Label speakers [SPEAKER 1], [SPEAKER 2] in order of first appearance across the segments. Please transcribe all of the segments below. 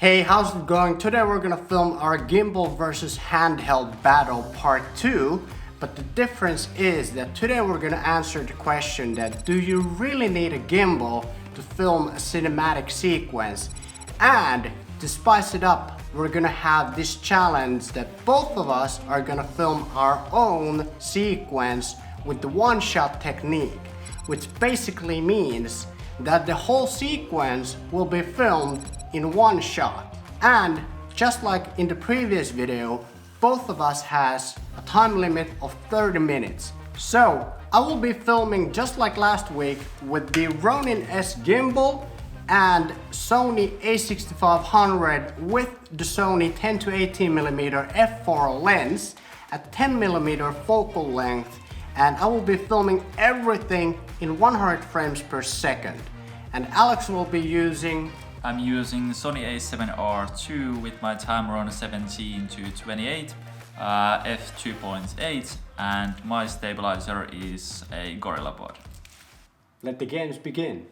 [SPEAKER 1] Hey, how's it going? Today we're gonna film our Gimbal vs Handheld Battle Part 2. But the difference is that today we're gonna answer the question that do you really need a gimbal to film a cinematic sequence? And to spice it up, we're gonna have this challenge that both of us are gonna film our own sequence with the one-shot technique, which basically means that the whole sequence will be filmed in one shot. And just like in the previous video, both of us has a time limit of 30 minutes. So I will be filming just like last week with the Ronin S gimbal and Sony a6500 with the Sony 10 to 18mm f4 lens at 10mm focal length, and I will be filming everything in 100 frames per second. And Alex will be using...
[SPEAKER 2] I'm using Sony a7R II with my timer on 17 to 28, f2.8, and my stabilizer is a GorillaPod.
[SPEAKER 1] Let the games begin.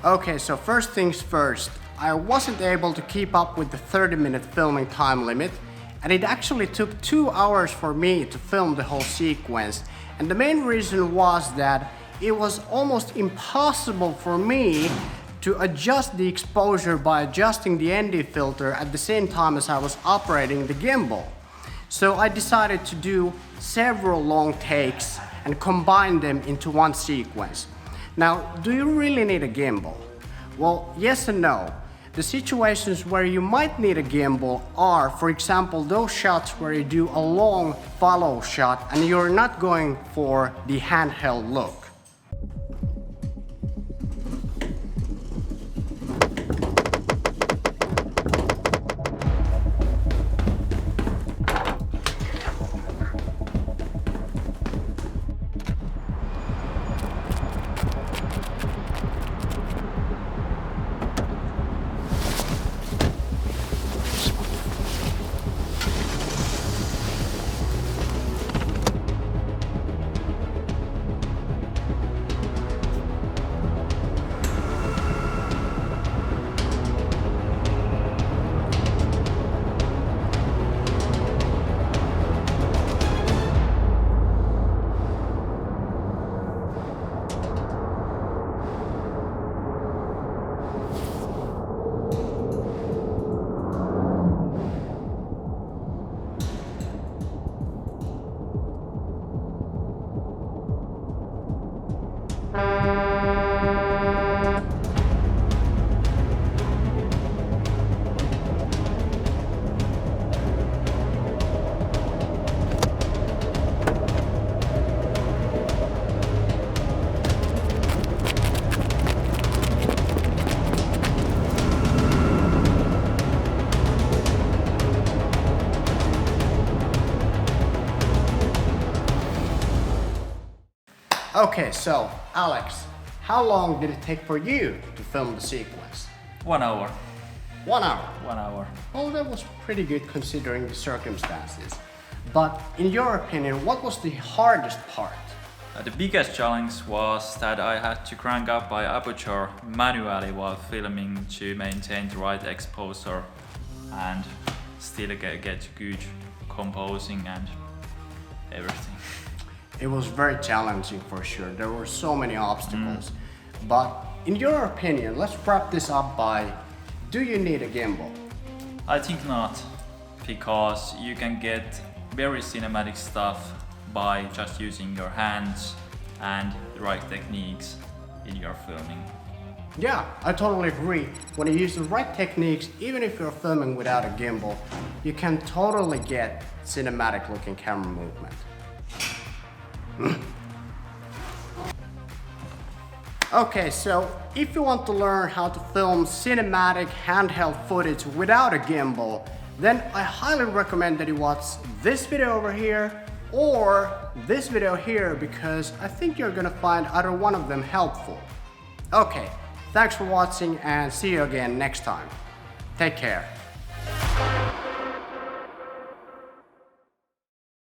[SPEAKER 1] Okay, so first things first, I wasn't able to keep up with the 30-minute filming time limit, and it actually took 2 hours for me to film the whole sequence. And the main reason was that it was almost impossible for me to adjust the exposure by adjusting the ND filter at the same time as I was operating the gimbal. So I decided to do several long takes and combine them into one sequence. Now, do you really need a gimbal? Well, yes and no. The situations where you might need a gimbal are, for example, those shots where you do a long follow shot and you're not going for the handheld look. Okay, so Alex, how long did it take for you to film the sequence?
[SPEAKER 2] 1 hour.
[SPEAKER 1] 1 hour?
[SPEAKER 2] 1 hour.
[SPEAKER 1] Well, that was pretty good considering the circumstances. But in your opinion, what was the hardest part?
[SPEAKER 2] The biggest challenge was that I had to crank up my aperture manually while filming to maintain the right exposure and still get good composing and everything.
[SPEAKER 1] It was very challenging for sure. There were so many obstacles. But in your opinion, let's wrap this up by, do you need a gimbal?
[SPEAKER 2] I think not, because you can get very cinematic stuff by just using your hands and the right techniques in your filming.
[SPEAKER 1] Yeah, I totally agree. When you use the right techniques, even if you're filming without a gimbal, you can totally get cinematic looking camera movement. Okay, so if you want to learn how to film cinematic handheld footage without a gimbal, then I highly recommend that you watch this video over here or this video here, because I think you're gonna find either one of them helpful. Okay, thanks for watching and see you again next time. Take care.